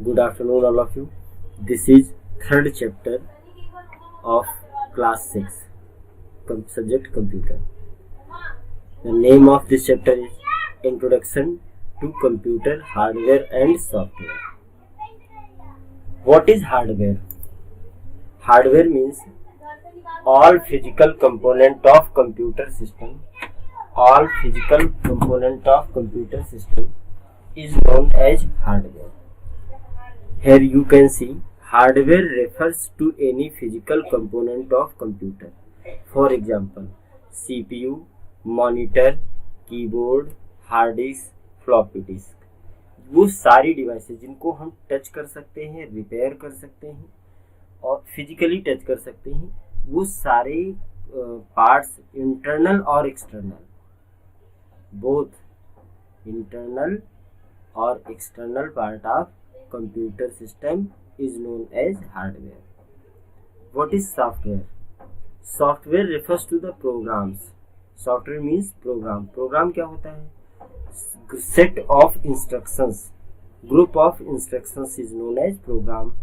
Good afternoon, all of you. This is third chapter of class 6, subject computer. The name of this chapter is Introduction to Computer Hardware and Software. What is hardware? Hardware means all physical component of computer system. All physical component of computer system is known as hardware. Here you can see hardware refers to any physical component of computer. For example, CPU, monitor, keyboard, hard disk, floppy disk, वो सारी devices जिनको हम touch कर सकते हैं, repair कर सकते हैं और फिजिकली टच कर सकते हैं, वो सारे पार्ट्स इंटरनल और एक्सटर्नल, बोथ इंटरनल और external part of computer system is known as hardware. What is software? Software refers to the programs. Software means program. Program क्या होता है? Set of instructions. Group of instructions is known as program,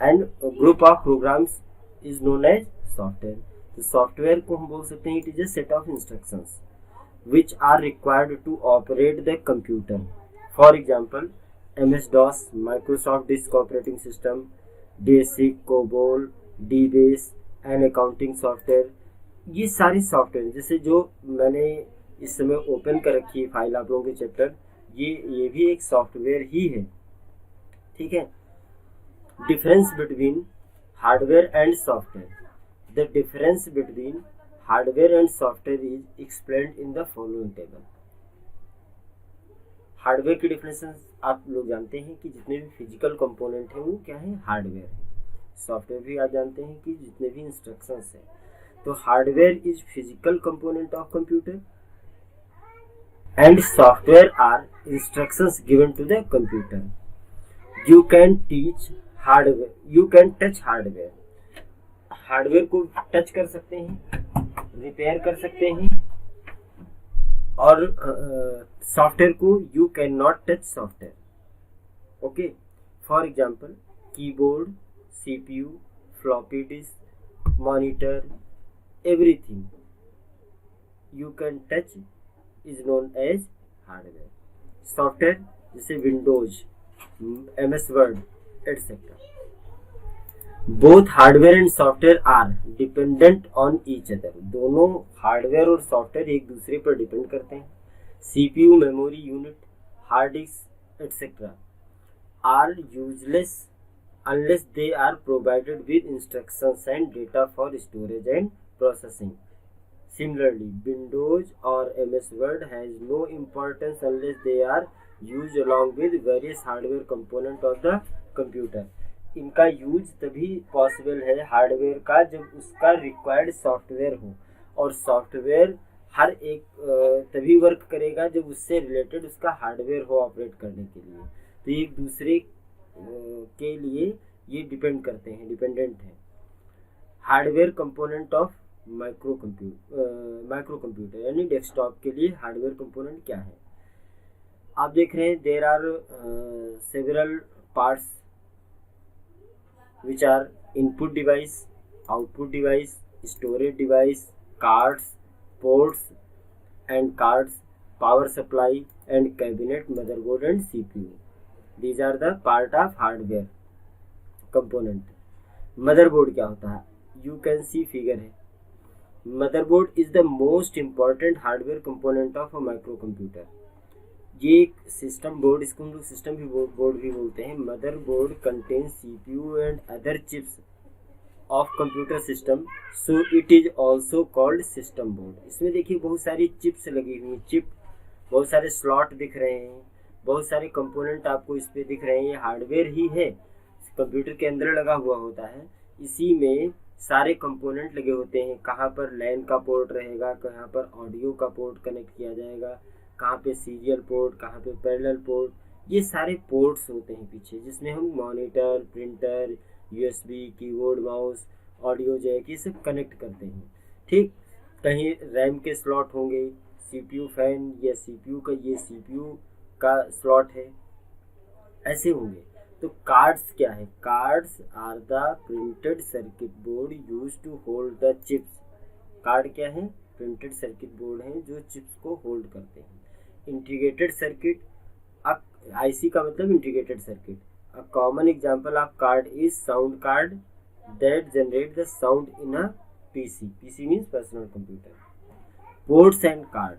and a group of programs is known as software. तो software को हम बोल सकते हैं it is a set of instructions which are required to operate the computer. For example, MS-DOS, Microsoft Disk Operating System, BASIC, COBOL, DBase and Accounting Software, ये सारे software जैसे जो मैंने इस समय ओपन कर रखी है फाइल आप लोगों के चैप्टर, ये भी एक सॉफ्टवेयर ही है. ठीक है. Difference between hardware and software. The difference between hardware and software is explained in the following table. Hardware की डिफरेंसेस आप लोग जानते हैं कि जितने भी फिजिकल कंपोनेंट हैं वो क्या है, हार्डवेयर है. सॉफ्टवेयर भी आप जानते हैं कि जितने भी इंस्ट्रक्शंस हैं. तो hardware is physical component of computer and software are instructions given to the computer. You can teach hardware, you can touch hardware. हार्डवेयर को टच कर सकते हैं, रिपेयर कर सकते हैं, और सॉफ्टवेयर को you can not touch software. Okay. For example keyboard, CPU, floppy disk, monitor, everything you can touch is known as hardware. Software जैसे Windows, MS Word etcetera. Both hardware and software are dependent on each other. दोनों hardware और software एक दूसरे पर depend करते हैं. CPU, memory unit, hard disk etcetera are useless unless they are provided with instructions and data for storage and processing. Similarly, Windows or MS Word has no importance unless they are used along with various hardware component of the computer. इनका use तभी possible है hardware का जब उसका required software हो, और software हर एक तभी वर्क करेगा जब उससे रिलेटेड उसका हार्डवेयर हो ऑपरेट करने के लिए. तो एक दूसरे के लिए ये डिपेंड करते हैं, डिपेंडेंट है. Hardware component of micro computer यानी डेस्कटॉप के लिए हार्डवेयर कंपोनेंट क्या है. आप देख रहे हैं there are several parts which are input device, output device, storage device, cards, ports and cards, power supply and cabinet, motherboard and CPU. These are the part of hardware component. Motherboard क्या होता है, you can see figure है. Motherboard is the most important hardware component of a microcomputer. ये एक system board, इसको हम लोग system भी बोर्ड भी बोलते हैं. Mother board contains CPU and other chips of computer system, so it is also called system board. इसमें देखिए बहुत सारी चिप्स लगी हुई, चिप बहुत सारे स्लॉट दिख रहे हैं, बहुत सारे कंपोनेंट आपको इस पे दिख रहे हैं. ये हार्डवेयर ही है, कंप्यूटर के अंदर लगा हुआ होता है. इसी में सारे कंपोनेंट लगे होते हैं. कहाँ पर लैन का पोर्ट रहेगा, कहाँ पर ऑडियो का पोर्ट कनेक्ट किया जाएगा, कहाँ पे सीरियल पोर्ट, कहाँ पे पैरेलल पोर्ट, ये सारे पोर्ट्स होते हैं पीछे, जिसमें हम monitor, printer, USB, keyboard, mouse, audio jack ये सब कनेक्ट करते हैं. ठीक. कहीं रैम के स्लॉट होंगे, CPU फैन या CPU का ये CPU का स्लॉट है, ऐसे होंगे. तो कार्ड्स क्या है? Cards are the printed circuit board use to hold the chips. Card क्या है? प्रिंटेड सर्किट बोर्ड है जो चिप्स को होल्ड करते हैं। इंटीग्रेटेड सर्किट, आईसी का मतलब integrated circuit. A common example of card is sound card that generate the sound in a PC. PC means personal computer. Ports and card.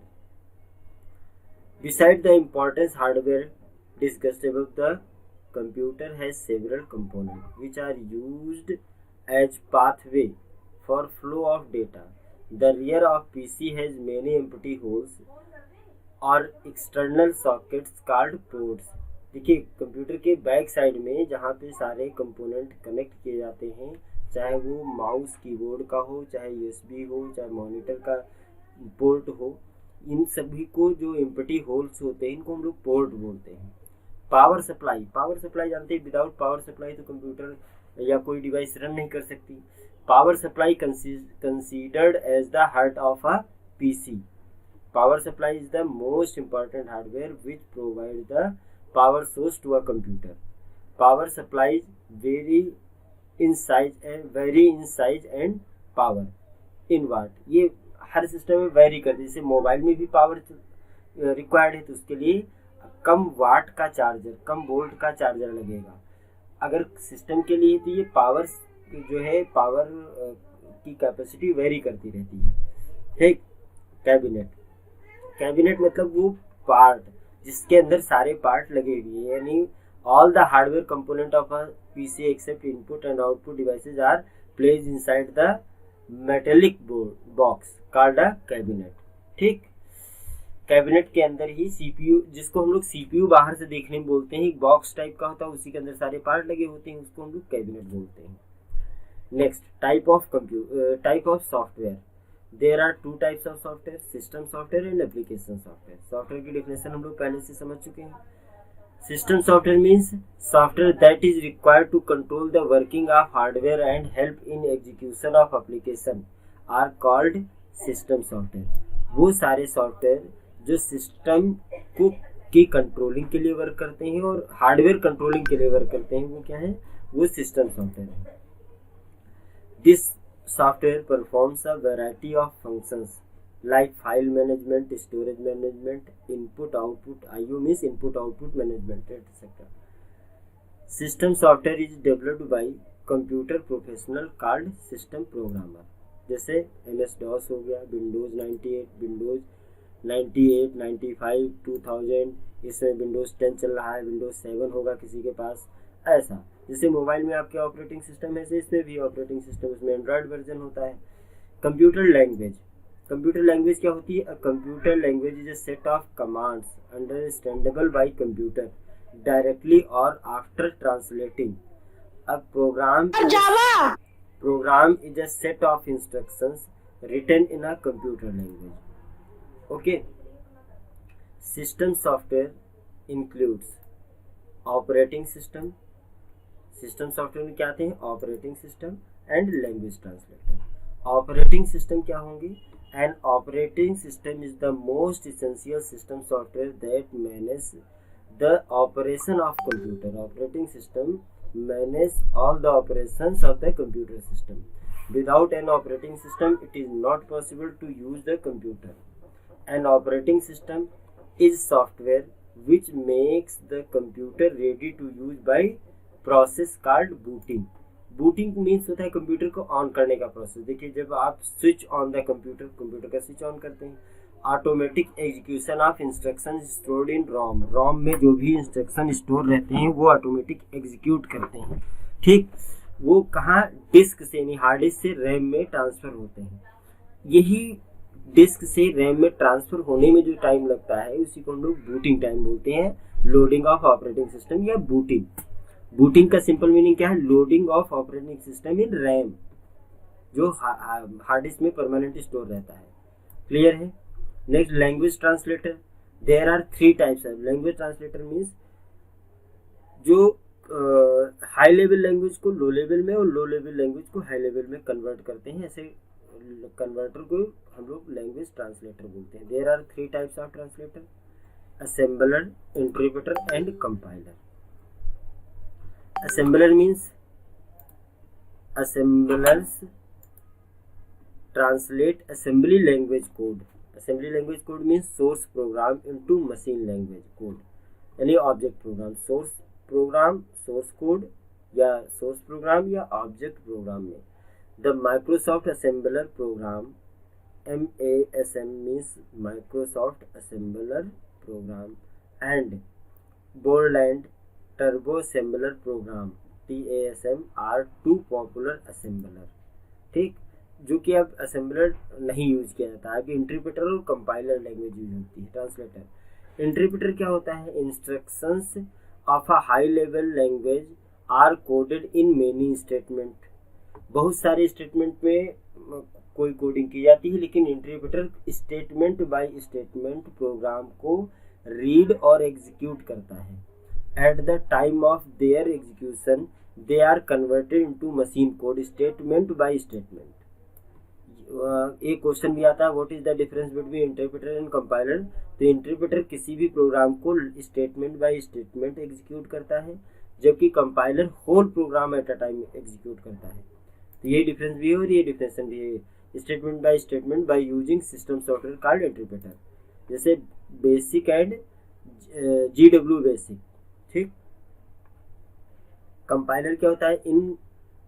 Beside the important hardware discussed above, the computer has several components which are used as pathway for flow of data. The rear of PC has many empty holes or external sockets called ports. देखिए computer के back side में जहाँ पे सारे component connect किए जाते हैं, चाहे वो माउस कीबोर्ड का हो, चाहे यूएसबी हो, चाहे मॉनिटर का पोर्ट हो, इन सभी को जो एम्प्टी होल्स होते हैं इनको हम लोग पोर्ट बोलते हैं। पावर सप्लाई, पावर सप्लाई जानते हैं, विदाउट पावर सप्लाई तो कंप्यूटर या कोई डिवाइस रन नहीं कर सकती। Power supply considered as the heart of a PC. Power supply is the most important hardware which provide the power source to a computer. Power supply vary in size and power in watt. ये हर system में very करती है। जैसे mobile में भी power required है तो उसके लिए कम वाट का चार्जर, कम वोल्ट का चार्जर लगेगा। अगर सिस्टम के लिए तो ये पावर जो है, पावर की कैपेसिटी वेरी करती रहती है। ठीक। कैबिनेट, कैबिनेट मतलब वो पार्ट जिसके अंदर सारे पार्ट लगे हुए हैं, यानी all the hardware component of a PC except input and output devices are placed inside the metallic box called a cabinet. ठीक। कैबिनेट के अंदर ही सीपीयू, जिसको हम लोग सीपीयू बाहर से देखने में बोलते हैं, एक बॉक्स टाइप का होता है, उसी के अंदर सारे पार्ट लगे होते हैं, उसको हम लोग कैबिनेट बोलते हैं। Next, type of software. There are two types of software, system software and application software. Software की डेफिनेशन हम लोग पहले से समझ चुके हैं। System software means software that is required to control the working of hardware and help in execution of application are called system software. वो सारे सॉफ्टवेयर जो सिस्टम को की कंट्रोलिंग के लिए वर्क करते हैं और हार्डवेयर कंट्रोलिंग के लिए वर्क करते हैं, वो क्या है? वो सिस्टम सॉफ्टवेयर है। This software performs a variety of functions like file management, storage management, input output, IO means input output management, etc. System software is developed by computer professional called system programmer. जैसे MS DOS हो गया, Windows 98, 95, 2000, इसमें Windows 10 चल रहा है, Windows 7 होगा किसी के पास। ऐसा जैसे मोबाइल में आपके ऑपरेटिंग सिस्टम है, इसमें भी ऑपरेटिंग सिस्टम, उसमें एंड्रॉयड वर्जन होता है। कंप्यूटर लैंग्वेज, कंप्यूटर लैंग्वेज क्या होती है? A computer language is a set of commands understandable by computer directly or after translating. A program is a set of instructions written in a computer language. Okay. System software includes operating system. System software में क्या आते हैं? Operating system and language translator. Operating system क्या होंगे? An operating system is the most essential system software that manages the operation of computer. Operating system manages all the operations of the computer system. Without an operating system, it is not possible to use the computer. An operating system is software which makes the computer ready to use by process called booting. Booting means होता है computer को on करने का process. देखिए जब आप switch on the computer का switch on करते हैं, automatic execution of instruction stored in ROM. ROM में जो भी इंस्ट्रक्शन स्टोर रहते हैं वो ऑटोमेटिक एग्जीक्यूट करते हैं। ठीक। वो कहाँ? डिस्क से, यानी हार्ड डिस्क से रैम में ट्रांसफर होते हैं। यही डिस्क से रैम में ट्रांसफर होने में जो टाइम लगता है उसी को हम लोग बूटिंग टाइम बोलते हैं। लोडिंग ऑफ ऑपरेटिंग सिस्टम या बूटिंग। बूटिंग का सिंपल मीनिंग क्या है? Loading of operating system in RAM, जो हार्ड डिस्क में परमानेंट स्टोर रहता है। क्लियर है? Next, language translator. There are 3 types of language translator. Means जो हाई लेवल लैंग्वेज को लो लेवल में और लो लेवल लैंग्वेज को हाई लेवल में कन्वर्ट करते हैं, ऐसे कन्वर्टर को हम लोग लैंग्वेज ट्रांसलेटर बोलते हैं। There are 3 types of translator: assembler, interpreter and compiler. Assembler means assemblers translate assembly language code. Assembly language code means source program into machine language code, यानी object program, source program source code या source program या object program में. The Microsoft assembler program, MASM means Microsoft Assembler Program, and Borland Turbo Assembler Program TASM are two popular assembler. ठीक, जो कि अब assembler नहीं use किया जाता है, अभी इंटरप्रेटर और कंपाइलर लैंग्वेज यूज होती है. ट्रांसलेटर, इंटरप्रेटर क्या होता है? Instructions of a high level language are coded in many statement. बहुत सारे स्टेटमेंट में कोई कोडिंग की जाती है, लेकिन interpreter statement by statement program को रीड और एग्जीक्यूट करता है. At the time of their execution they are converted into machine code statement by statement. एक क्वेश्चन भी आता है, what is the difference between interpreter and compiler. तो interpreter किसी भी प्रोग्राम को स्टेटमेंट बाय स्टेटमेंट एग्जीक्यूट करता है, जबकि compiler whole program at a time execute करता है. तो ये डिफरेंस भी है और ये डिफरेंस भी है. Statement by using system software called interpreter, जैसे बेसिक एंड GW बेसिक. ठीक, कंपाइलर क्या होता है? इन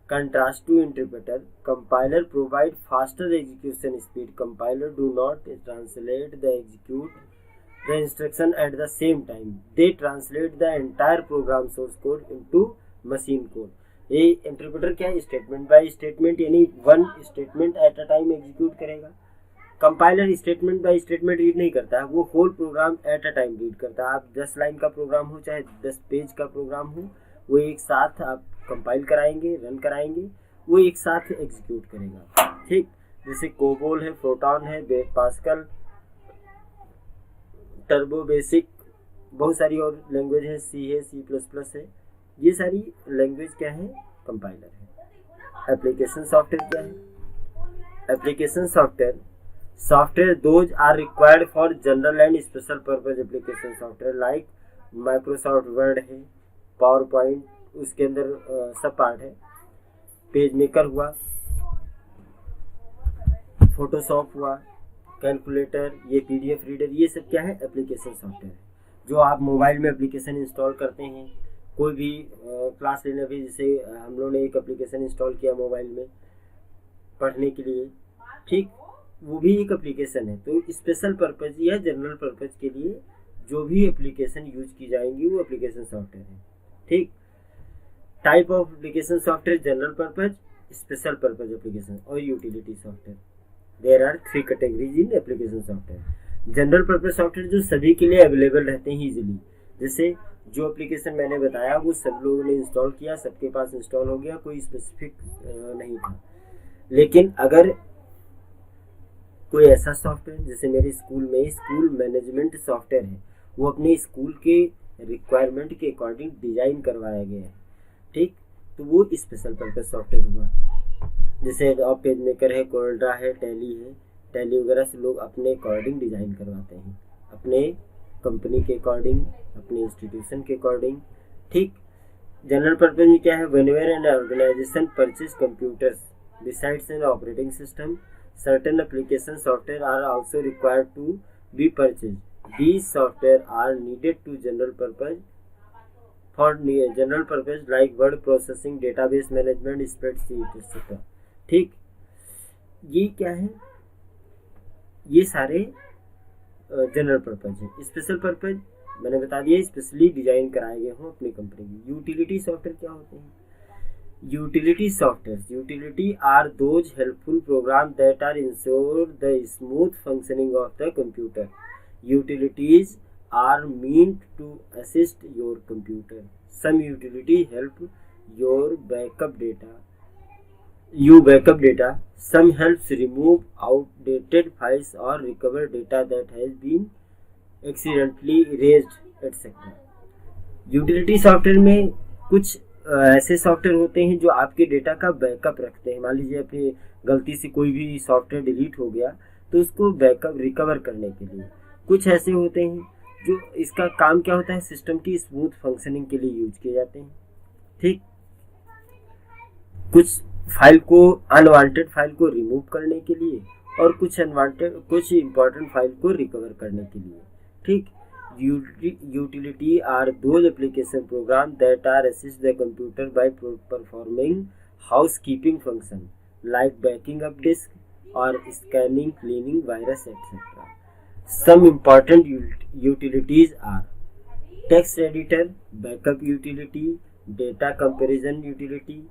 contrast to interpreter, compiler provide faster execution speed. Compiler do not translate the execute the instruction at the same time. They translate the entire program source code into machine code. ये interpreter क्या है? Statement by statement, यानी one statement at a time execute करेगा. Compiler statement by statement read नहीं करता है, वो whole program at a time read करता है. आप 10 लाइन का प्रोग्राम हो चाहे 10 पेज का प्रोग्राम हो, वो एक साथ आप कंपाइल कराएंगे, रन कराएंगे, वो एक साथ एग्जीक्यूट करेगा. ठीक, जैसे कोबोल है, प्रोटॉन है, पास्कल, टर्बो बेसिक, बहुत सारी और लैंग्वेज है, C है, C++ है. ये सारी लैंग्वेज क्या है? कंपाइलर है. एप्लीकेशन सॉफ्टवेयर क्या है? Application software those are required for general and special purpose application software, like Microsoft Word है, पावर पॉइंट, उसके अंदर सब पार्ट है. पेज मेकर हुआ, फोटोशॉप हुआ, कैलकुलेटर, ये PDF रीडर, ये सब क्या है? एप्लीकेशन सॉफ्टवेयर है. जो आप मोबाइल में एप्लीकेशन इंस्टॉल करते हैं, कोई भी क्लास लेने पे, जैसे हम लोगों ने एक एप्लीकेशन इंस्टॉल किया मोबाइल में पढ़ने के लिए. ठीक, वो भी एक एप्लीकेशन है. तो स्पेशल पर्पज या जनरल पर्पज के लिए जो भी एप्लीकेशन यूज की जाएंगी वो एप्लीकेशन सॉफ्टवेयर है. ठीक, type of application software: general purpose, special purpose application और utility software. There are 3 categories in application software. General purpose software जो सभी के लिए अवेलेबल रहते हैं इजीली, जैसे जो एप्लीकेशन मैंने बताया वो सब लोगों ने इंस्टॉल किया, सबके पास इंस्टॉल हो गया, कोई स्पेसिफिक नहीं था. लेकिन अगर कोई ऐसा सॉफ्टवेयर, जैसे मेरे स्कूल में स्कूल मैनेजमेंट सॉफ्टवेयर है, वो अपने स्कूल के रिक्वायरमेंट के अकॉर्डिंग डिजाइन करवाया गया है. ठीक, तो वो स्पेशल पर्पज सॉफ्टवेयर हुआ. जैसे आप पेज मेकर है, कोल्ड्रा है, टैली वगैरह से लोग अपने अकॉर्डिंग डिजाइन करवाते हैं, अपने कंपनी के अकॉर्डिंग, अपने इंस्टीट्यूशन के अकॉर्डिंग. ठीक, जनरल पर्पज में क्या है? Whenever an organization purchase computers besides an operating system, certain application software are also required to be purchase. These software are needed to general purpose for general purpose like word processing, database management, spreadsheet etc. ठीक, ये क्या है? ये सारे general purpose है. Special purpose मैंने बता दिया, स्पेशली डिजाइन कराए गए हों अपनी कंपनी में. यूटिलिटी सॉफ्टवेयर क्या होते हैं? Utility software are those helpful program that are ensure the smooth functioning of the computer. Utilities are meant to assist your computer. Some utility help your backup data. Some helps remove outdated files or recover data that has been accidentally erased, etc. Utility software में कुछ ऐसे software होते हैं जो आपके data का backup रखते हैं. मान लीजिए अपनी गलती से कोई भी सॉफ्टवेयर डिलीट हो गया, तो उसको बैकअप रिकवर करने के लिए. कुछ ऐसे होते हैं जो इसका काम क्या होता है? सिस्टम की स्मूथ फंक्शनिंग के लिए यूज किए जाते हैं. ठीक, कुछ फाइल को, अनवांटेड फाइल को रिमूव करने के लिए, और कुछ इंपॉर्टेंट फाइल को रिकवर करने के लिए। ठीक, utility are those application program that are assist the computer by performing housekeeping function like backing up disk or scanning, cleaning virus, etc. Some important utilities are text editor, backup utility, data comparison utility,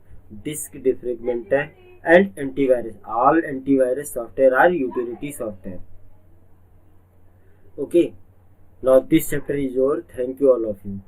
disk defragmenter, and antivirus. All antivirus software are utility software. Okay, now this chapter is over. Thank you all of you.